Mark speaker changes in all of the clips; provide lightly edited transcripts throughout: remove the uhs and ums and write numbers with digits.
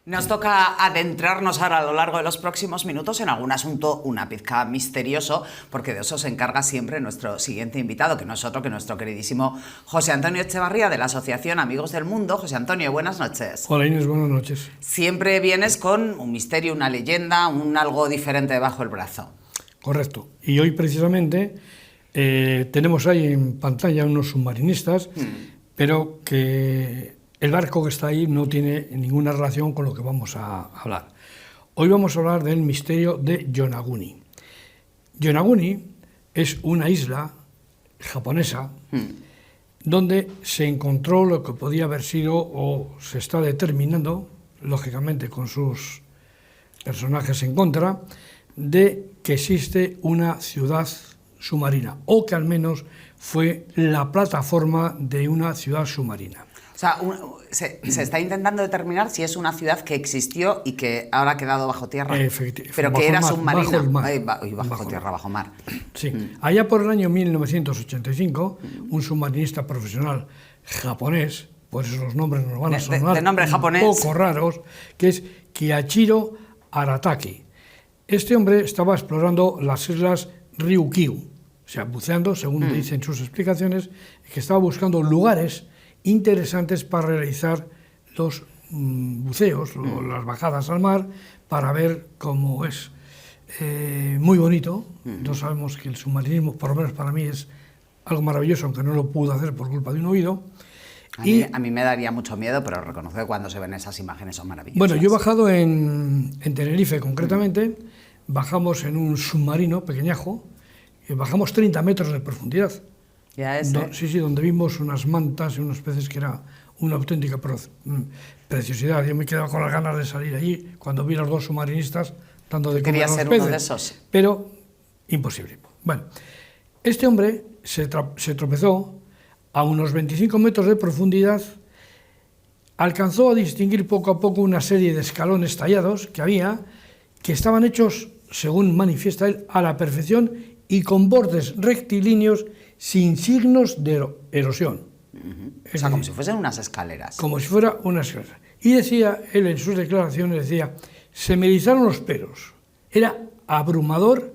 Speaker 1: Nos toca adentrarnos ahora a lo largo de los próximos minutos en algún asunto una pizca misterioso, porque de eso se encarga siempre nuestro siguiente invitado, que no es otro que nuestro queridísimo José Antonio Echevarría, de la Asociación Amigos del Mundo. José Antonio, buenas noches.
Speaker 2: Hola Inés, buenas noches.
Speaker 1: Siempre vienes con un misterio, una leyenda, un algo diferente debajo del brazo.
Speaker 2: Correcto. Y hoy precisamente tenemos ahí en pantalla unos submarinistas, pero que el barco que está ahí no tiene ninguna relación con lo que vamos a hablar. Hoy vamos a hablar del misterio de Yonaguni. Yonaguni es una isla japonesa donde se encontró lo que podía haber sido, o se está determinando, lógicamente con sus personajes en contra, de que existe una ciudad submarina, o que al menos fue la plataforma de una ciudad submarina.
Speaker 1: O sea, se está intentando determinar si es una ciudad que existió y que ahora ha quedado bajo tierra, pero que era submarina. Bajo tierra, bajo mar.
Speaker 2: Sí. Allá por el año 1985, un submarinista profesional japonés, por eso los nombres nos van a sonar
Speaker 1: de nombre japonés,
Speaker 2: un poco raros, que es Kiichiro Arataki. Este hombre estaba explorando las islas Ryukyu, o sea, buceando, según dicen sus explicaciones, que estaba buscando lugares interesantes para realizar los buceos, las bajadas al mar, para ver cómo es. Muy bonito. Todos sabemos que el submarinismo, por lo menos para mí, es algo maravilloso, aunque no lo pude hacer por culpa de un oído.
Speaker 1: A mí me daría mucho miedo, pero reconozco que cuando se ven esas imágenes son maravillosas.
Speaker 2: Bueno, yo he bajado en Tenerife, concretamente. Bajamos en un submarino pequeñajo, y bajamos 30 metros de profundidad. Sí, donde vimos unas mantas y unos peces que era una auténtica preciosidad. Yo me quedaba con las ganas de salir allí cuando vi a los dos submarinistas dando de comer a los peces.
Speaker 1: Quería ser uno de esos.
Speaker 2: Pero imposible. Bueno, este hombre se tropezó a unos 25 metros de profundidad, alcanzó a distinguir poco a poco una serie de escalones tallados que había, que estaban hechos, según manifiesta él, a la perfección y con bordes rectilíneos sin signos de erosión.
Speaker 1: O sea, como si fuesen unas escaleras.
Speaker 2: Como si fuera una escalera. Y decía, él en sus declaraciones decía, se me erizaron los pelos. Era abrumador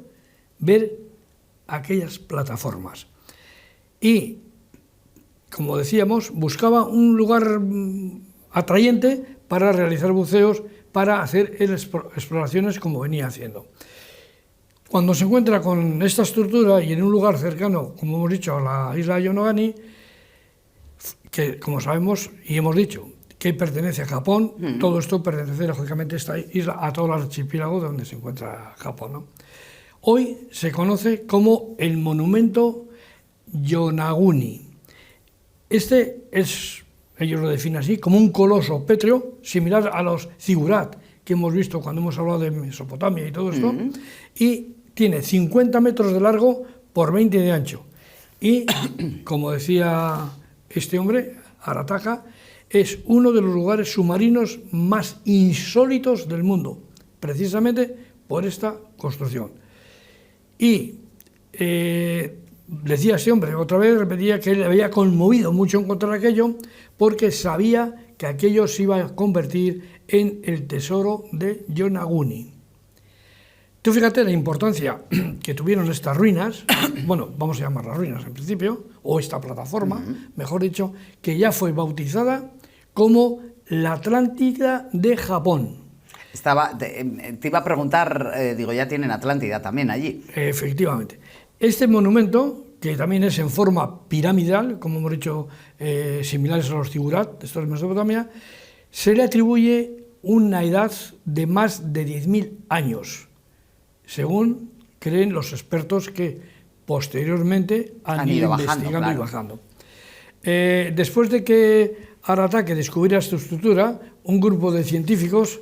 Speaker 2: ver aquellas plataformas. Y, como decíamos, buscaba un lugar atrayente para realizar buceos, para hacer exploraciones como venía haciendo. Cuando se encuentra con esta estructura y en un lugar cercano, como hemos dicho, a la isla de Yonaguni, que como sabemos y hemos dicho, que pertenece a Japón, todo esto pertenece lógicamente a esta isla, a todo el archipiélago donde se encuentra Japón, ¿no? Hoy se conoce como el monumento Yonaguni. Este es, ellos lo definen así, como un coloso pétreo, similar a los zigurat que hemos visto cuando hemos hablado de Mesopotamia y todo esto, y tiene 50 metros de largo por 20 de ancho. Y, como decía este hombre, Arataka, es uno de los lugares submarinos más insólitos del mundo, precisamente por esta construcción. Y decía este hombre, otra vez repetía que le había conmovido mucho encontrar aquello, porque sabía que aquello se iba a convertir en el tesoro de Yonaguni. Tú fíjate la importancia que tuvieron estas ruinas, bueno, vamos a llamarlas ruinas en principio, o esta plataforma, mejor dicho, que ya fue bautizada como la Atlántida de Japón.
Speaker 1: Te iba a preguntar, ya tienen Atlántida también allí.
Speaker 2: Efectivamente. Este monumento, que también es en forma piramidal, como hemos dicho, similares a los zigurat, estos de Mesopotamia, se le atribuye una edad de más de 10.000 años. Según creen los expertos que posteriormente han ido investigando y bajando. Después de que Arataki descubriera esta estructura, un grupo de científicos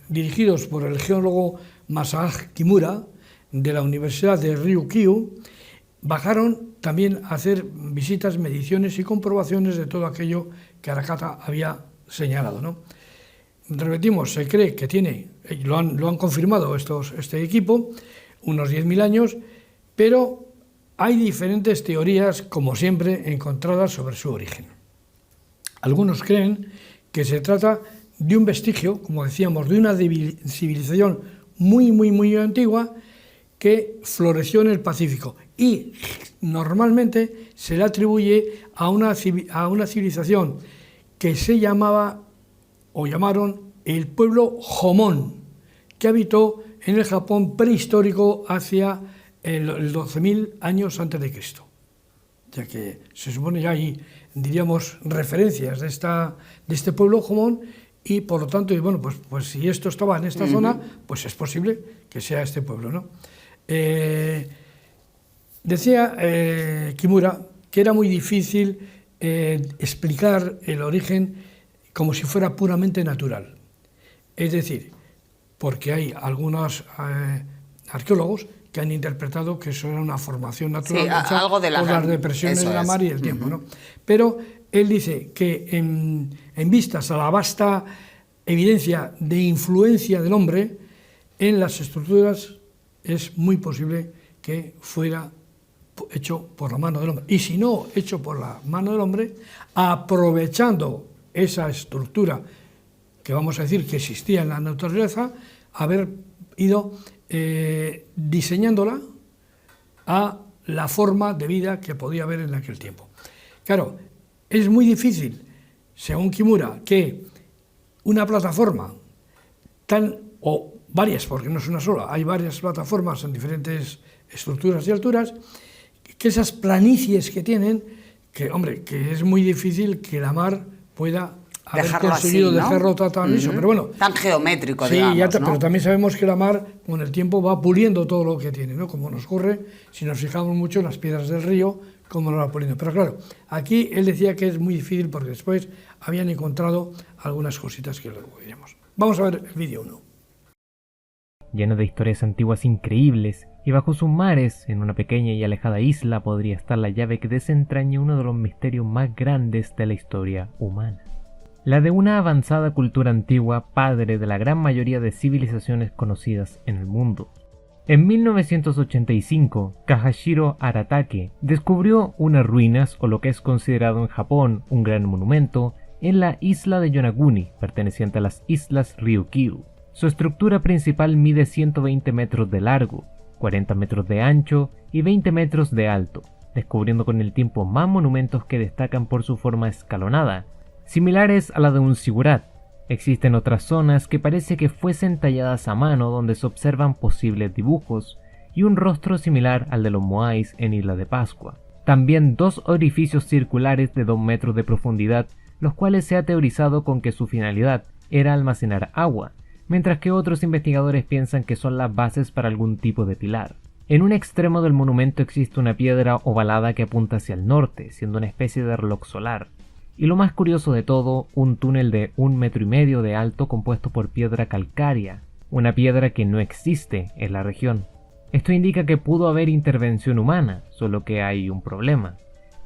Speaker 2: dirigidos por el geólogo Masaaki Kimura de la Universidad de Ryukyu bajaron también a hacer visitas, mediciones y comprobaciones de todo aquello que Arataki había señalado, ¿no? Repetimos, se cree que tiene, lo han confirmado este equipo, unos 10.000 años, pero hay diferentes teorías, como siempre, encontradas sobre su origen. Algunos creen que se trata de un vestigio, como decíamos, de una civilización muy, muy, muy antigua que floreció en el Pacífico y normalmente se le atribuye a una civilización que se llamaba o llamaron el pueblo Jomón, que habitó en el Japón prehistórico hacia el 12.000 años antes de Cristo. Ya que se supone ya hay, diríamos, referencias de este pueblo Jomón y por lo tanto, y bueno, pues si esto estaba en esta zona, pues es posible que sea este pueblo, ¿no? Decía Kimura que era muy difícil explicar el origen como si fuera puramente natural. Es decir, porque hay algunos arqueólogos que han interpretado que eso era una formación natural,
Speaker 1: sí, algo de
Speaker 2: por las depresiones de la mar y el tiempo, ¿no? Pero él dice que en vistas a la vasta evidencia de influencia del hombre en las estructuras, es muy posible que fuera hecho por la mano del hombre. Y si no hecho por la mano del hombre, aprovechando esa estructura que vamos a decir que existía en la naturaleza, haber ido diseñándola a la forma de vida que podía haber en aquel tiempo. Claro, es muy difícil, según Kimura, que una plataforma o varias, porque no es una sola, hay varias plataformas en diferentes estructuras y alturas, que esas planicies que tienen, que hombre, que es muy difícil que la mar pueda haber
Speaker 1: dejarlo
Speaker 2: conseguido
Speaker 1: así, ¿no?
Speaker 2: dejarlo tan liso, pero bueno.
Speaker 1: Tan geométrico,
Speaker 2: sí,
Speaker 1: digamos, ¿no?
Speaker 2: Pero también sabemos que la mar con el tiempo va puliendo todo lo que tiene, ¿no? Como nos ocurre si nos fijamos mucho en las piedras del río, como lo va puliendo. Pero claro, aquí él decía que es muy difícil porque después habían encontrado algunas cositas que luego veríamos. Vamos a ver el vídeo 1.
Speaker 3: Lleno de historias antiguas increíbles, y bajo sus mares, en una pequeña y alejada isla, podría estar la llave que desentraña uno de los misterios más grandes de la historia humana. La de una avanzada cultura antigua, padre de la gran mayoría de civilizaciones conocidas en el mundo. En 1985, Kazahiro Aratake descubrió unas ruinas, o lo que es considerado en Japón un gran monumento, en la isla de Yonaguni, perteneciente a las islas Ryukyu. Su estructura principal mide 120 metros de largo, 40 metros de ancho y 20 metros de alto, descubriendo con el tiempo más monumentos que destacan por su forma escalonada, similares a la de un zigurat. Existen otras zonas que parece que fuesen talladas a mano donde se observan posibles dibujos y un rostro similar al de los moais en Isla de Pascua. También dos orificios circulares de 2 metros de profundidad, los cuales se ha teorizado con que su finalidad era almacenar agua, mientras que otros investigadores piensan que son las bases para algún tipo de pilar. En un extremo del monumento existe una piedra ovalada que apunta hacia el norte, siendo una especie de reloj solar. Y lo más curioso de todo, un túnel de 1,5 metros de alto compuesto por piedra calcárea, una piedra que no existe en la región. Esto indica que pudo haber intervención humana, solo que hay un problema.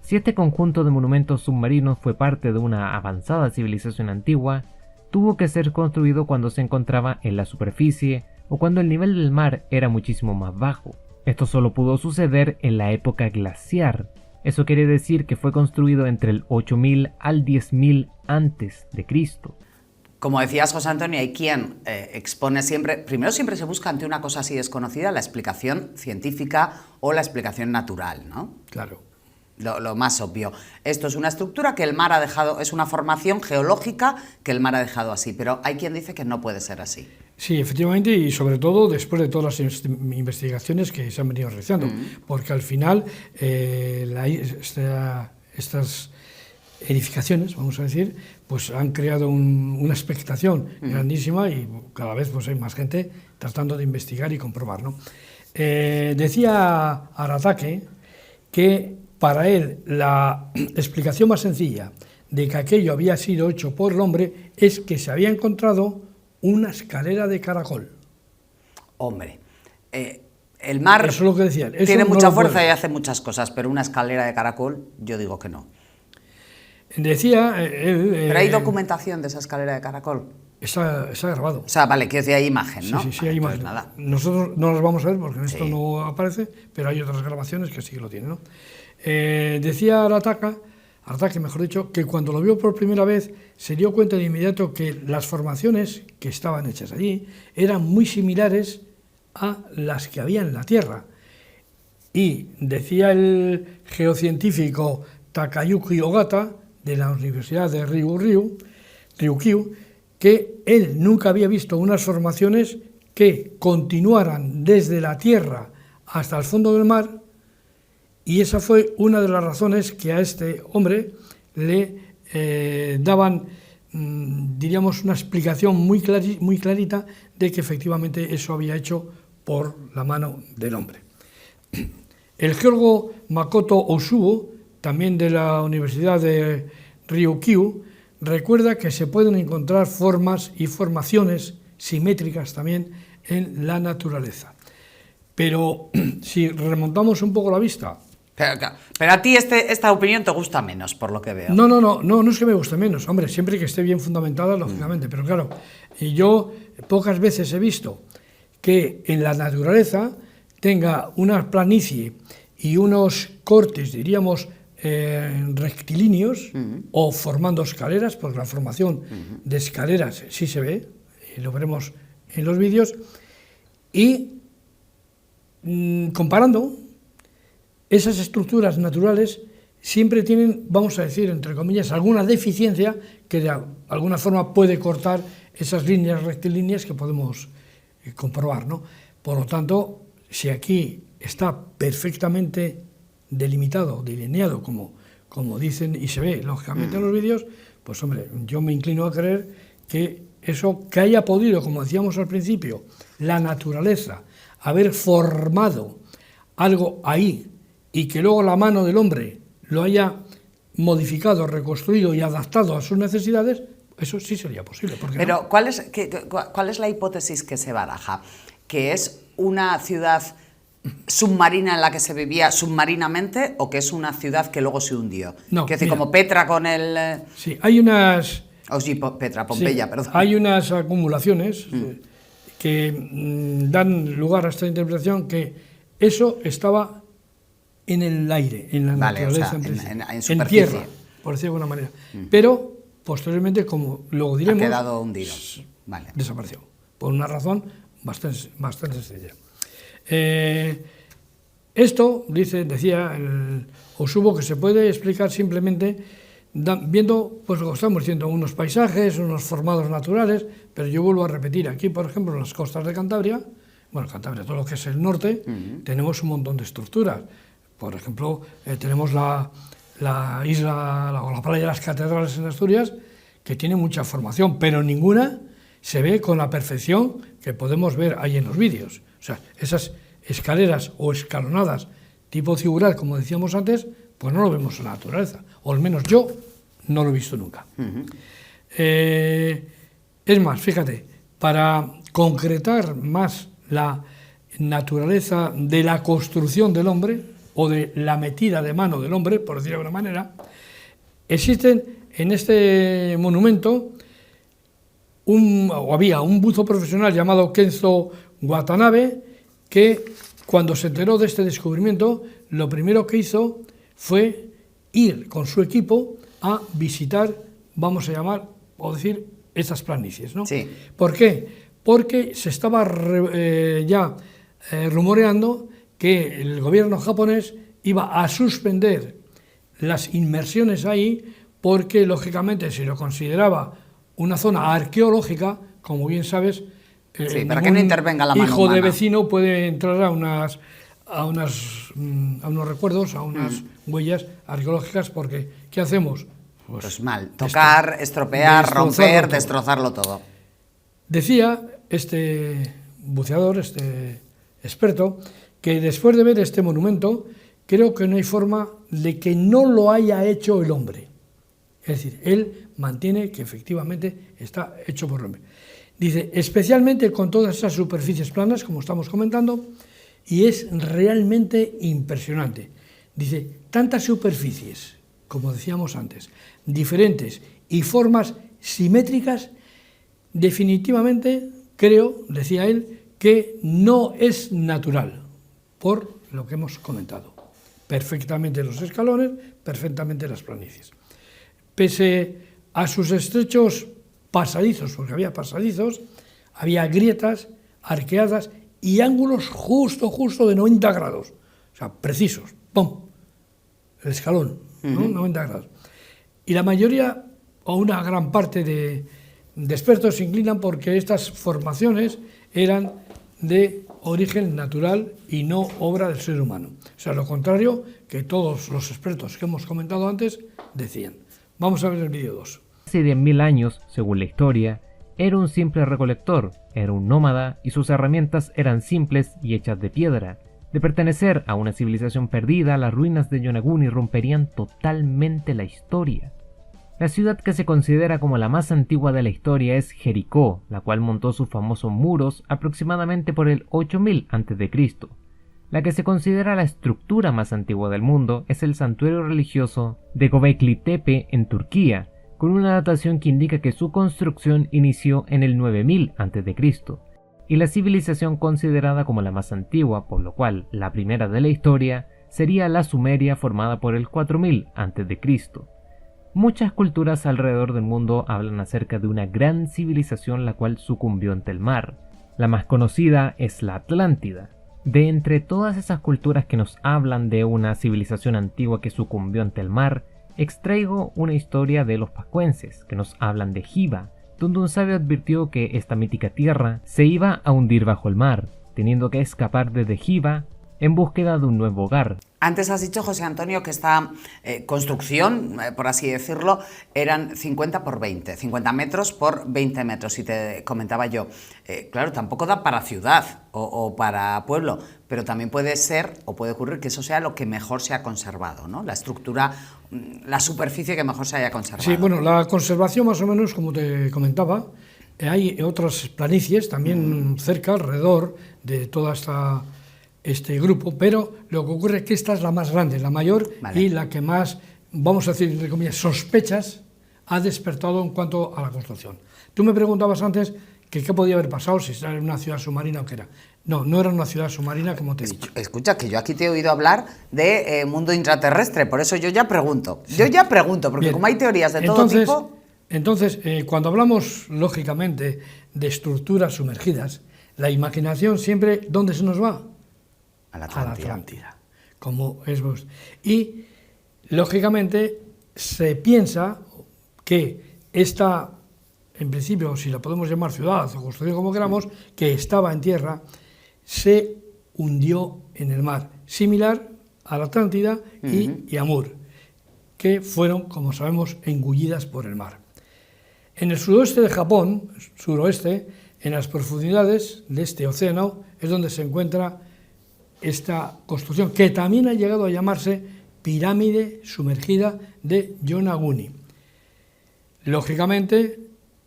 Speaker 3: Si este conjunto de monumentos submarinos fue parte de una avanzada civilización antigua, tuvo que ser construido cuando se encontraba en la superficie o cuando el nivel del mar era muchísimo más bajo. Esto solo pudo suceder en la época glaciar. Eso quiere decir que fue construido entre el 8000 al 10.000 antes de Cristo.
Speaker 1: Como decías, José Antonio, hay quien expone siempre, primero siempre se busca ante una cosa así desconocida la explicación científica o la explicación natural, ¿no?
Speaker 2: Claro.
Speaker 1: Lo más obvio. Esto es una estructura que el mar ha dejado, es una formación geológica que el mar ha dejado así, pero hay quien dice que no puede ser así.
Speaker 2: Sí, efectivamente, y sobre todo después de todas las investigaciones que se han venido realizando, porque al final estas edificaciones, vamos a decir, pues han creado una expectación grandísima y cada vez pues hay más gente tratando de investigar y comprobar, ¿no? Decía Aratake que para él la explicación más sencilla de que aquello había sido hecho por el hombre es que se había encontrado una escalera de caracol.
Speaker 1: Hombre, el mar
Speaker 2: eso es lo que decían. Eso
Speaker 1: tiene
Speaker 2: no
Speaker 1: mucha
Speaker 2: lo
Speaker 1: fuerza
Speaker 2: puede.
Speaker 1: y hace muchas cosas, pero una escalera de caracol, yo digo que no.
Speaker 2: Decía...
Speaker 1: ¿Pero hay documentación de esa escalera de caracol?
Speaker 2: Está grabado.
Speaker 1: O sea, vale, quiero decir, hay imagen, ¿no?
Speaker 2: Sí, hay imagen.
Speaker 1: Pues nada.
Speaker 2: Nosotros no las vamos a ver porque en esto no aparece, pero hay otras grabaciones que sí que lo tienen, ¿no? Decía Aratake Artaque, mejor dicho, que cuando lo vio por primera vez se dio cuenta de inmediato que las formaciones que estaban hechas allí eran muy similares a las que había en la Tierra. Y decía el geocientífico Takayuki Ogata, de la Universidad de Ryukyu, que él nunca había visto unas formaciones que continuaran desde la Tierra hasta el fondo del mar, y esa fue una de las razones que a este hombre le daban, diríamos, una explicación muy clarita de que efectivamente eso había hecho por la mano del hombre. El geólogo Makoto Osubo, también de la Universidad de Ryukyu, recuerda que se pueden encontrar formas y formaciones simétricas también en la naturaleza. Pero si remontamos un poco la vista...
Speaker 1: Pero a ti esta opinión te gusta menos, por lo que veo.
Speaker 2: No es que me guste menos, hombre, siempre que esté bien fundamentada, lógicamente, pero claro, yo pocas veces he visto que en la naturaleza tenga una planicie y unos cortes, diríamos, rectilíneos o formando escaleras, porque la formación de escaleras sí se ve, y lo veremos en los vídeos, y comparando, esas estructuras naturales siempre tienen, vamos a decir, entre comillas, alguna deficiencia que de alguna forma puede cortar esas líneas rectilíneas que podemos comprobar, ¿no? Por lo tanto, si aquí está perfectamente delimitado, delineado, como dicen y se ve lógicamente en los vídeos, pues hombre, yo me inclino a creer que eso que haya podido, como decíamos al principio, la naturaleza, haber formado algo ahí y que luego la mano del hombre lo haya modificado, reconstruido y adaptado a sus necesidades, eso sí sería posible.
Speaker 1: Pero ¿cuál es la hipótesis que se baraja? ¿Que es una ciudad submarina en la que se vivía submarinamente o que es una ciudad que luego se hundió?
Speaker 2: No,
Speaker 1: es decir, como Petra con el...
Speaker 2: Sí, hay unas...
Speaker 1: Pompeya, perdón.
Speaker 2: Hay unas acumulaciones que dan lugar a esta interpretación que eso estaba en el aire, en la naturaleza, en tierra, por decirlo de alguna manera. Pero, posteriormente, como luego diremos...
Speaker 1: Ha quedado hundido. Vale.
Speaker 2: Desapareció, por una razón bastante sencilla. Esto, decía el Osubo, que se puede explicar simplemente viendo, pues lo que estamos diciendo, unos paisajes, unos formados naturales, pero yo vuelvo a repetir, aquí, por ejemplo, en las costas de Cantabria, todo lo que es el norte, tenemos un montón de estructuras. Por ejemplo, tenemos la isla o la playa de las Catedrales en Asturias, que tiene mucha formación, pero ninguna se ve con la perfección que podemos ver ahí en los vídeos. O sea, esas escaleras o escalonadas tipo figural, como decíamos antes, pues no lo vemos en la naturaleza, o al menos yo no lo he visto nunca. Es más, fíjate, para concretar más la naturaleza de la construcción del hombre, o de la metida de mano del hombre, por decirlo de alguna manera, existen en este monumento había un buzo profesional llamado Kenzo Watanabe, que cuando se enteró de este descubrimiento, lo primero que hizo fue ir con su equipo a visitar, vamos a llamar, o decir, estas planicies, ¿no?
Speaker 1: Sí.
Speaker 2: ¿Por qué? Porque se estaba rumoreando que el gobierno japonés iba a suspender las inmersiones ahí porque, lógicamente, si lo consideraba una zona arqueológica, como bien sabes,
Speaker 1: para que no intervenga la mano
Speaker 2: hijo
Speaker 1: humana.
Speaker 2: de vecino puede entrar a unos recuerdos, a unas huellas arqueológicas, porque ¿qué hacemos?
Speaker 1: Pues mal, tocar, estropear, romper, destrozarlo todo.
Speaker 2: Decía este buceador, este experto, que después de ver este monumento, creo que no hay forma de que no lo haya hecho el hombre. Es decir, él mantiene que efectivamente está hecho por el hombre. Dice, especialmente con todas esas superficies planas, como estamos comentando, y es realmente impresionante. Dice, tantas superficies, como decíamos antes, diferentes y formas simétricas, definitivamente creo, decía él, que no es natural, por lo que hemos comentado. perfectamente los escalones, perfectamente las planicies. Pese a sus estrechos pasadizos, porque había pasadizos, había grietas, arqueadas y ángulos justo de 90 grados, o sea, precisos, ¡pum!, el escalón, ¿no? 90 grados. Y la mayoría, o una gran parte de expertos se inclinan porque estas formaciones eran de origen natural y no obra del ser humano. O sea, lo contrario que todos los expertos que hemos comentado antes decían. Vamos a ver el vídeo 2.
Speaker 3: Hace 10.000 años, según la historia, era un simple recolector, era un nómada y sus herramientas eran simples y hechas de piedra. De pertenecer a una civilización perdida, las ruinas de Yonaguni romperían totalmente la historia. La ciudad que se considera como la más antigua de la historia es Jericó, la cual montó sus famosos muros aproximadamente por el 8000 a.C. La que se considera la estructura más antigua del mundo es el santuario religioso de Göbekli Tepe en Turquía, con una datación que indica que su construcción inició en el 9000 a.C., y la civilización considerada como la más antigua, por lo cual la primera de la historia sería la Sumeria, formada por el 4000 a.C. Muchas culturas alrededor del mundo hablan acerca de una gran civilización la cual sucumbió ante el mar. La más conocida es la Atlántida. De entre todas esas culturas que nos hablan de una civilización antigua que sucumbió ante el mar, extraigo una historia de los pascuenses, que nos hablan de Giva, donde un sabio advirtió que esta mítica tierra se iba a hundir bajo el mar, teniendo que escapar desde Giva en búsqueda de un nuevo hogar.
Speaker 1: Antes has dicho, José Antonio, que esta construcción, por así decirlo, eran 50 por 20, 50 metros por 20 metros. Y te comentaba yo, claro, tampoco da para ciudad o para pueblo, pero también puede ser o puede ocurrir que eso sea lo que mejor se ha conservado, ¿no? La estructura, la superficie que mejor se haya conservado.
Speaker 2: Sí, bueno, la conservación más o menos, como te comentaba, hay otras planicies también cerca, alrededor de toda este grupo, pero lo que ocurre es que esta es la más grande, la mayor, vale, y la que más, vamos a decir, entre comillas, sospechas ha despertado en cuanto a la construcción. Tú me preguntabas antes que qué podía haber pasado, si era una ciudad submarina o qué era. No, no era una ciudad submarina, como te he dicho.
Speaker 1: Escucha, que yo aquí te he oído hablar de mundo intraterrestre, por eso yo ya pregunto. Sí. Yo ya pregunto, porque bien, como hay teorías de todo tipo...
Speaker 2: Entonces, cuando hablamos, lógicamente, de estructuras sumergidas, la imaginación siempre, ¿dónde se nos va? A la Atlántida, como es vos. Y, lógicamente, se piensa que esta, en principio, si la podemos llamar ciudad o construcción como queramos, que estaba en tierra, se hundió en el mar, similar a la Atlántida y Amur, que fueron, como sabemos, engullidas por el mar. En el suroeste de Japón, suroeste, en las profundidades de este océano, es donde se encuentra esta construcción, que también ha llegado a llamarse pirámide sumergida de Yonaguni. Lógicamente,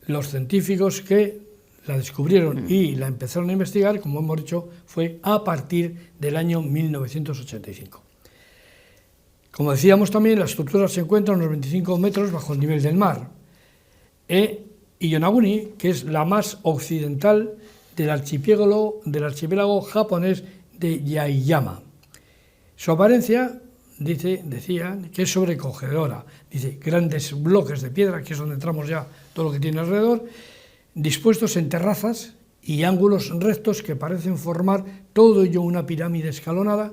Speaker 2: los científicos que la descubrieron y la empezaron a investigar, como hemos dicho, fue a partir del año 1985. Como decíamos también, la estructura se encuentra a unos 25 metros bajo el nivel del mar. Y Yonaguni, que es la más occidental del archipiélago japonés de Yaeyama. Su apariencia, decía, que es sobrecogedora. Dice, grandes bloques de piedra, que es donde entramos ya todo lo que tiene alrededor, dispuestos en terrazas y ángulos rectos que parecen formar todo ello una pirámide escalonada,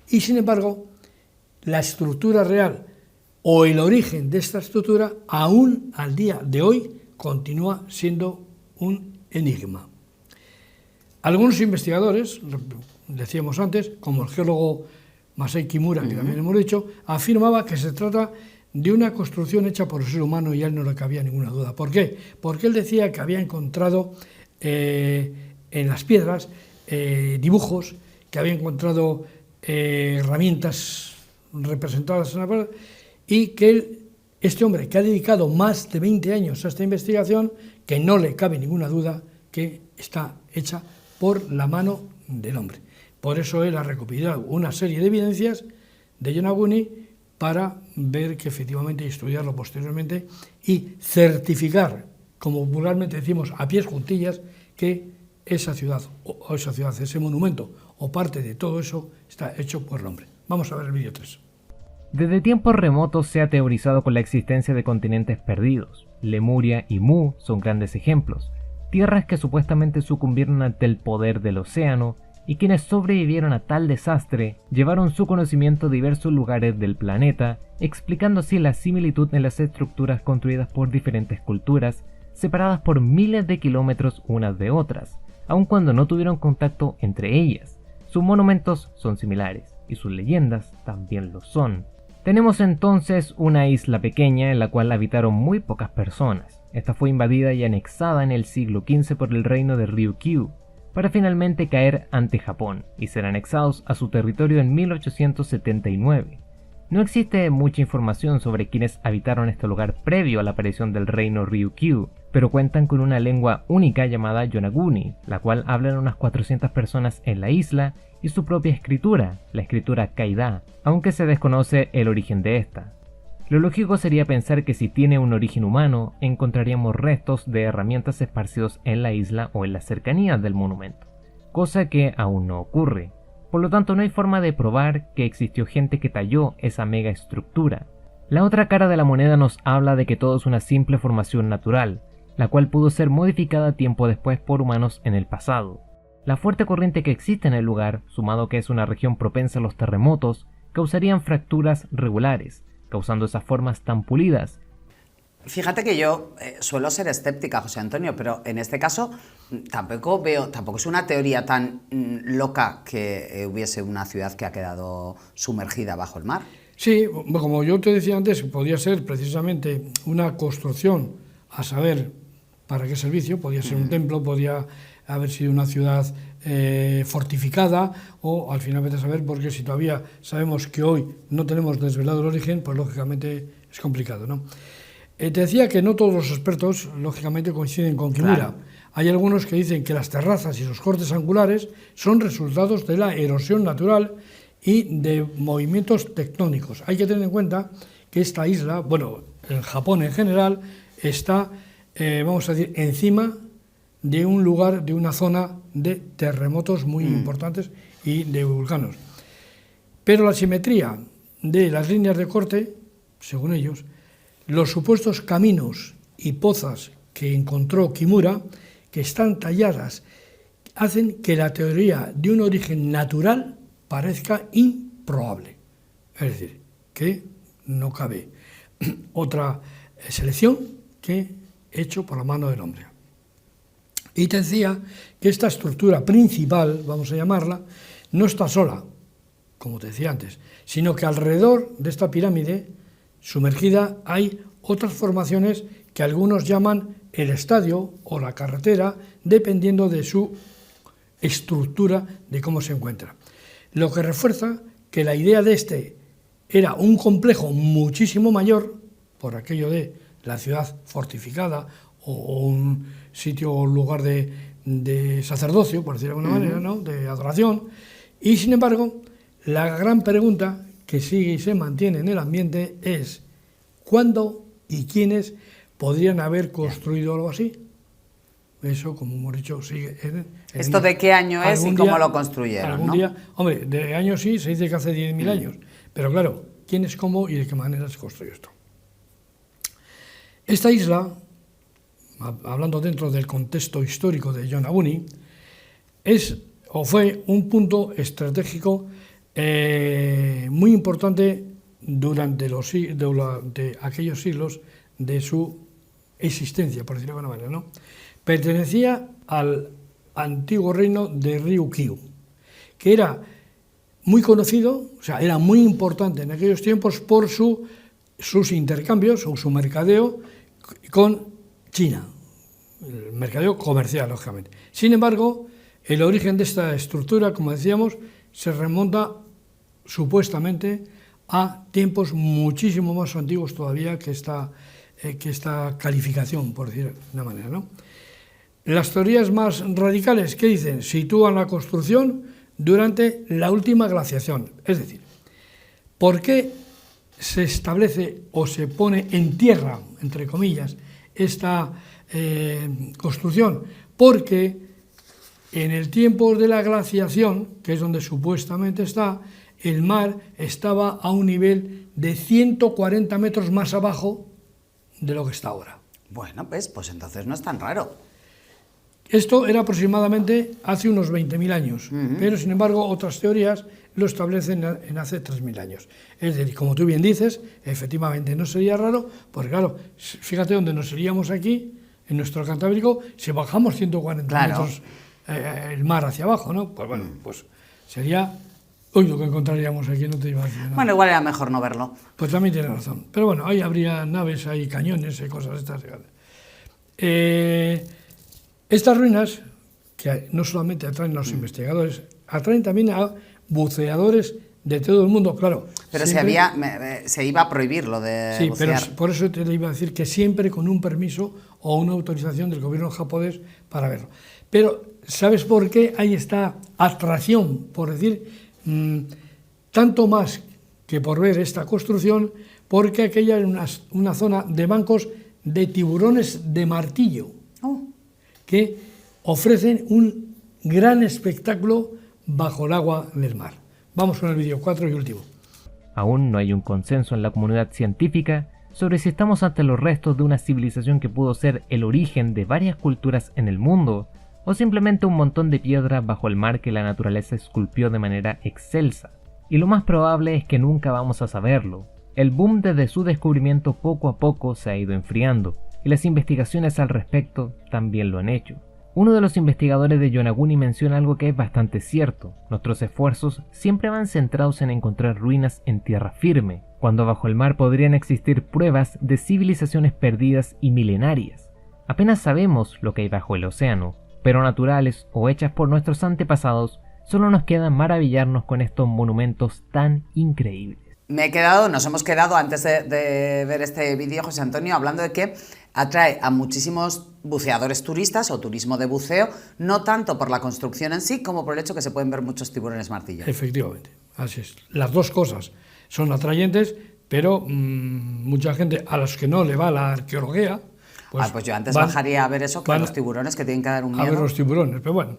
Speaker 2: y sin embargo, la estructura real o el origen de esta estructura, aún al día de hoy, continúa siendo un enigma. Algunos investigadores, decíamos antes, como el geólogo Masai Kimura, que también hemos dicho, afirmaba que se trata de una construcción hecha por el ser humano y a él no le cabía ninguna duda. ¿Por qué? Porque él decía que había encontrado en las piedras dibujos, que había encontrado herramientas representadas en la piedra, y que este hombre, que ha dedicado más de 20 años a esta investigación, que no le cabe ninguna duda que está hecha por la mano del hombre. Por eso él ha recopilado una serie de evidencias de Yonaguni para ver que efectivamente, y estudiarlo posteriormente, y certificar, como vulgarmente decimos, a pies juntillas, que esa ciudad, ese monumento, o parte de todo eso, está hecho por el hombre. Vamos a ver el vídeo 3.
Speaker 3: Desde tiempos remotos se ha teorizado con la existencia de continentes perdidos. Lemuria y Mu son grandes ejemplos, tierras que supuestamente sucumbieron ante el poder del océano, y quienes sobrevivieron a tal desastre llevaron su conocimiento a diversos lugares del planeta, explicando así la similitud en las estructuras construidas por diferentes culturas, separadas por miles de kilómetros unas de otras, aun cuando no tuvieron contacto entre ellas. Sus monumentos son similares, y sus leyendas también lo son. Tenemos entonces una isla pequeña en la cual habitaron muy pocas personas. Esta fue invadida y anexada en el siglo XV por el reino de Ryukyu, para finalmente caer ante Japón y ser anexados a su territorio en 1879. No existe mucha información sobre quienes habitaron este lugar previo a la aparición del reino Ryukyu, pero cuentan con una lengua única llamada Yonaguni, la cual hablan unas 400 personas en la isla, y su propia escritura, la escritura Kaida, aunque se desconoce el origen de esta. Lo lógico sería pensar que si tiene un origen humano, encontraríamos restos de herramientas esparcidos en la isla o en las cercanías del monumento, cosa que aún no ocurre. Por lo tanto, no hay forma de probar que existió gente que talló esa mega estructura. La otra cara de la moneda nos habla de que todo es una simple formación natural, la cual pudo ser modificada tiempo después por humanos en el pasado. La fuerte corriente que existe en el lugar, sumado que es una región propensa a los terremotos, causarían fracturas regulares, causando esas formas tan pulidas.
Speaker 1: Fíjate que yo suelo ser escéptica, José Antonio, pero en este caso tampoco es una teoría tan loca que hubiese una ciudad que ha quedado sumergida bajo el mar.
Speaker 2: Sí, como yo te decía antes, podía ser precisamente una construcción, a saber para qué servicio, podía ser un templo, podía haber sido una ciudad fortificada, o al final vete a saber, porque si todavía sabemos que hoy no tenemos desvelado el origen, pues lógicamente es complicado, ¿no? Te decía que no todos los expertos, lógicamente, coinciden con Kimura. Claro. Hay algunos que dicen que las terrazas y los cortes angulares son resultados de la erosión natural y de movimientos tectónicos. Hay que tener en cuenta que esta isla, bueno, en Japón en general, está, vamos a decir, encima de un lugar, de una zona de terremotos muy importantes y de volcanos. Pero la simetría de las líneas de corte, según ellos, los supuestos caminos y pozas que encontró Kimura, que están talladas, hacen que la teoría de un origen natural parezca improbable. Es decir, que no cabe otra selección que hecho por la mano del hombre. Y te decía que esta estructura principal, vamos a llamarla, no está sola, como te decía antes, sino que alrededor de esta pirámide sumergida hay otras formaciones que algunos llaman el estadio o la carretera, dependiendo de su estructura, de cómo se encuentra. Lo que refuerza que la idea de este era un complejo muchísimo mayor, por aquello de la ciudad fortificada o un sitio o lugar de sacerdocio, por decirlo de alguna manera, ¿no?, de adoración. Y sin embargo, la gran pregunta que sigue y se mantiene en el ambiente es ¿cuándo y quiénes podrían haber construido algo así? Eso, como hemos dicho, sigue
Speaker 1: ¿Esto de qué año es y cómo lo construyeron?
Speaker 2: Algún
Speaker 1: ¿no?
Speaker 2: día, hombre, de años sí, se dice que hace 10.000 años, pero claro, ¿quiénes, cómo y de qué manera se construyó esto? Esta isla, hablando dentro del contexto histórico de Yonaguni, es o fue un punto estratégico muy importante durante aquellos siglos de su existencia, por decirlo de alguna manera, ¿no? Pertenecía al antiguo reino de Ryukyu, que era muy conocido, o sea, era muy importante en aquellos tiempos por sus intercambios o su mercadeo con China, el mercadeo comercial, lógicamente. Sin embargo, el origen de esta estructura, como decíamos, se remonta supuestamente a tiempos muchísimo más antiguos todavía que esta calificación, por decir de una manera, ¿no? Las teorías más radicales, ¿qué dicen? Sitúan la construcción durante la última glaciación. Es decir, ¿por qué se establece o se pone en tierra, entre comillas, esta construcción? Porque en el tiempo de la glaciación, que es donde supuestamente está, el mar estaba a un nivel de 140 metros más abajo de lo que está ahora.
Speaker 1: Bueno, pues entonces no es tan raro.
Speaker 2: Esto era aproximadamente hace unos 20.000 años, pero sin embargo otras teorías lo establecen en hace 3.000 años. Es decir, como tú bien dices, efectivamente no sería raro, porque claro, fíjate dónde nos iríamos aquí, en nuestro Cantábrico, si bajamos 140 metros el mar hacia abajo, ¿no? Pues bueno, pues sería... Uy, lo que encontraríamos aquí no te iba a decir nada.
Speaker 1: Bueno, igual era mejor no verlo.
Speaker 2: Pues también tienes razón. Pero bueno, ahí habría naves, hay cañones y cosas estas. Estas ruinas, que no solamente atraen a los investigadores, atraen también a buceadores de todo el mundo, claro.
Speaker 1: Pero
Speaker 2: siempre,
Speaker 1: se iba a prohibir lo de
Speaker 2: sí,
Speaker 1: bucear.
Speaker 2: pero por eso te iba a decir que siempre con un permiso o una autorización del gobierno japonés para verlo. Pero, ¿sabes por qué hay esta atracción, por decir, tanto más que por ver esta construcción? Porque aquella era una zona de bancos de tiburones de martillo, que ofrecen un gran espectáculo bajo el agua del mar. Vamos con el vídeo 4 y último.
Speaker 3: Aún no hay un consenso en la comunidad científica sobre si estamos ante los restos de una civilización que pudo ser el origen de varias culturas en el mundo, o simplemente un montón de piedra bajo el mar que la naturaleza esculpió de manera excelsa. Y lo más probable es que nunca vamos a saberlo. El boom desde su descubrimiento poco a poco se ha ido enfriando, y las investigaciones al respecto también lo han hecho. Uno de los investigadores de Yonaguni menciona algo que es bastante cierto: nuestros esfuerzos siempre van centrados en encontrar ruinas en tierra firme, cuando bajo el mar podrían existir pruebas de civilizaciones perdidas y milenarias. Apenas sabemos lo que hay bajo el océano, pero naturales o hechas por nuestros antepasados, solo nos queda maravillarnos con estos monumentos tan increíbles.
Speaker 1: Nos hemos quedado antes de ver este vídeo, José Antonio, hablando de que atrae a muchísimos buceadores turistas o turismo de buceo, no tanto por la construcción en sí, como por el hecho que se pueden ver muchos tiburones martillo.
Speaker 2: Efectivamente, así es. Las dos cosas son atrayentes, pero mucha gente a los que no le va la arqueología...
Speaker 1: Pues yo antes bajaría a ver eso que los tiburones, que tienen que dar un miedo.
Speaker 2: A ver los tiburones, pero bueno.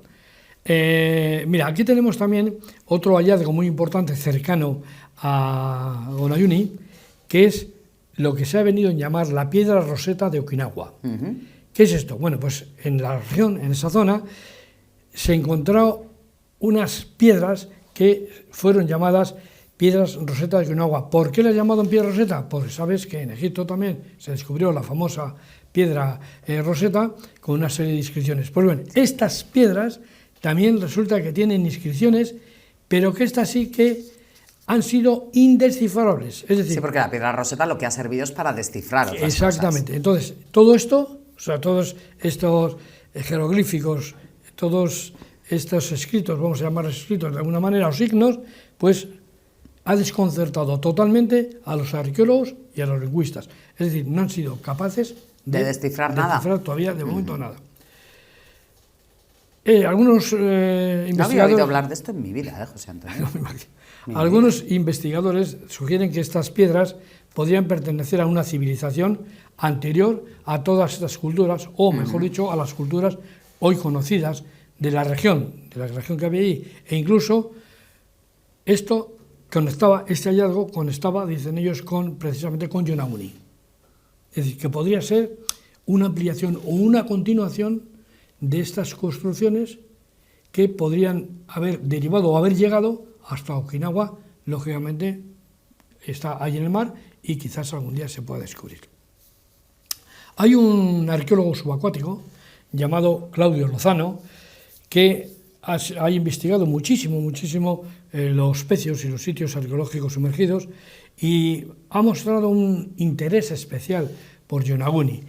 Speaker 2: Mira, aquí tenemos también otro hallazgo muy importante cercano a Gonayuni, que es lo que se ha venido a llamar la piedra roseta de Okinawa. ¿Qué es esto? Bueno, pues en la región, en esa zona, se encontraron unas piedras que fueron llamadas piedras roseta de Okinawa. ¿Por qué las llamaron piedra roseta? Porque sabes que en Egipto también se descubrió la famosa piedra roseta con una serie de inscripciones. Pues bueno, estas piedras también resulta que tienen inscripciones, pero que estas sí que han sido indescifrables. Es decir,
Speaker 1: sí, porque la piedra roseta lo que ha servido es para descifrar otras
Speaker 2: exactamente.
Speaker 1: cosas.
Speaker 2: Entonces, todo esto, o sea, todos estos jeroglíficos, todos estos escritos, vamos a llamarlos escritos de alguna manera, o signos, pues ha desconcertado totalmente a los arqueólogos y a los lingüistas. Es decir, no han sido capaces
Speaker 1: de descifrar nada.
Speaker 2: Todavía, de momento, nada. Algunos investigadores...
Speaker 1: No había oído hablar de esto en mi vida, José Antonio.
Speaker 2: Algunos investigadores sugieren que estas piedras podrían pertenecer a una civilización anterior a todas estas culturas, o mejor dicho, a las culturas hoy conocidas de la región que había ahí. E incluso este hallazgo conectaba, dicen ellos, precisamente con Yonaguni. Es decir, que podría ser una ampliación o una continuación de estas construcciones que podrían haber derivado o haber llegado hasta Okinawa. Lógicamente está ahí en el mar y quizás algún día se pueda descubrir. Hay un arqueólogo subacuático llamado Claudio Lozano que ha investigado muchísimo los pecios y los sitios arqueológicos sumergidos y ha mostrado un interés especial por Yonaguni.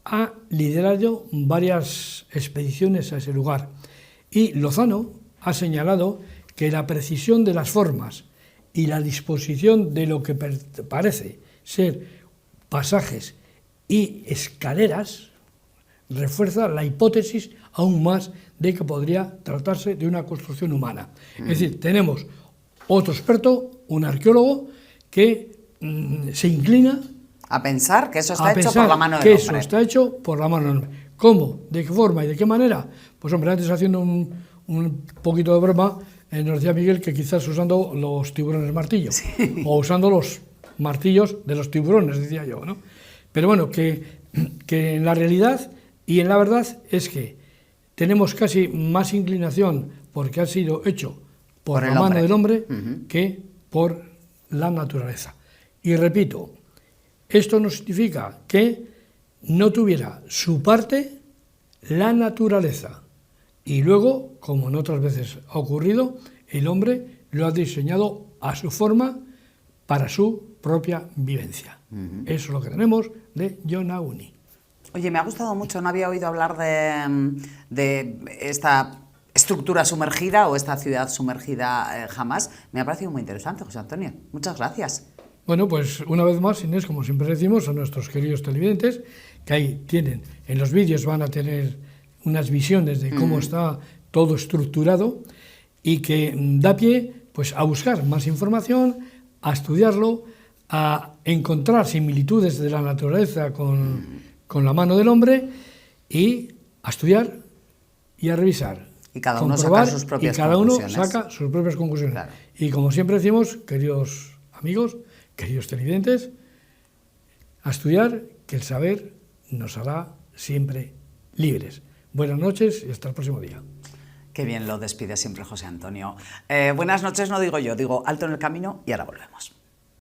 Speaker 2: Ha liderado varias expediciones a ese lugar y Lozano ha señalado que la precisión de las formas y la disposición de lo que parece ser pasajes y escaleras refuerza la hipótesis aún más de que podría tratarse de una construcción humana. Es decir, tenemos otro experto, un arqueólogo, que se inclina
Speaker 1: a pensar que eso está hecho por la mano del hombre.
Speaker 2: Eso está hecho por la mano del hombre. ¿Cómo? ¿De qué forma y de qué manera? Pues hombre, antes haciendo un poquito de broma, nos decía Miguel que quizás usando los tiburones martillo, o usando los martillos de los tiburones, decía yo, ¿no? Pero bueno, que en la realidad y en la verdad es que tenemos casi más inclinación porque ha sido hecho por la mano del hombre que por la naturaleza. Y repito, esto no significa que no tuviera su parte la naturaleza. Y luego, como en otras veces ha ocurrido, el hombre lo ha diseñado a su forma para su propia vivencia. Eso es lo que tenemos de Yonaguni.
Speaker 1: Oye, me ha gustado mucho, no había oído hablar de esta estructura sumergida o esta ciudad sumergida jamás. Me ha parecido muy interesante, José Antonio. Muchas gracias.
Speaker 2: Bueno, pues una vez más, Inés, como siempre decimos a nuestros queridos televidentes, que ahí tienen, en los vídeos van a tener unas visiones de cómo está todo estructurado y que da pie pues, a buscar más información, a estudiarlo, a encontrar similitudes de la naturaleza con la mano del hombre y a estudiar y a revisar.
Speaker 1: Y cada uno saca sus propias conclusiones.
Speaker 2: Y cada uno saca sus propias conclusiones.
Speaker 1: Claro.
Speaker 2: Y como siempre decimos, queridos amigos, queridos televidentes, a estudiar, que el saber nos hará siempre libres. Buenas noches y hasta el próximo día.
Speaker 1: Qué bien lo despide siempre José Antonio. Buenas noches no digo yo, digo alto en el camino y ahora volvemos.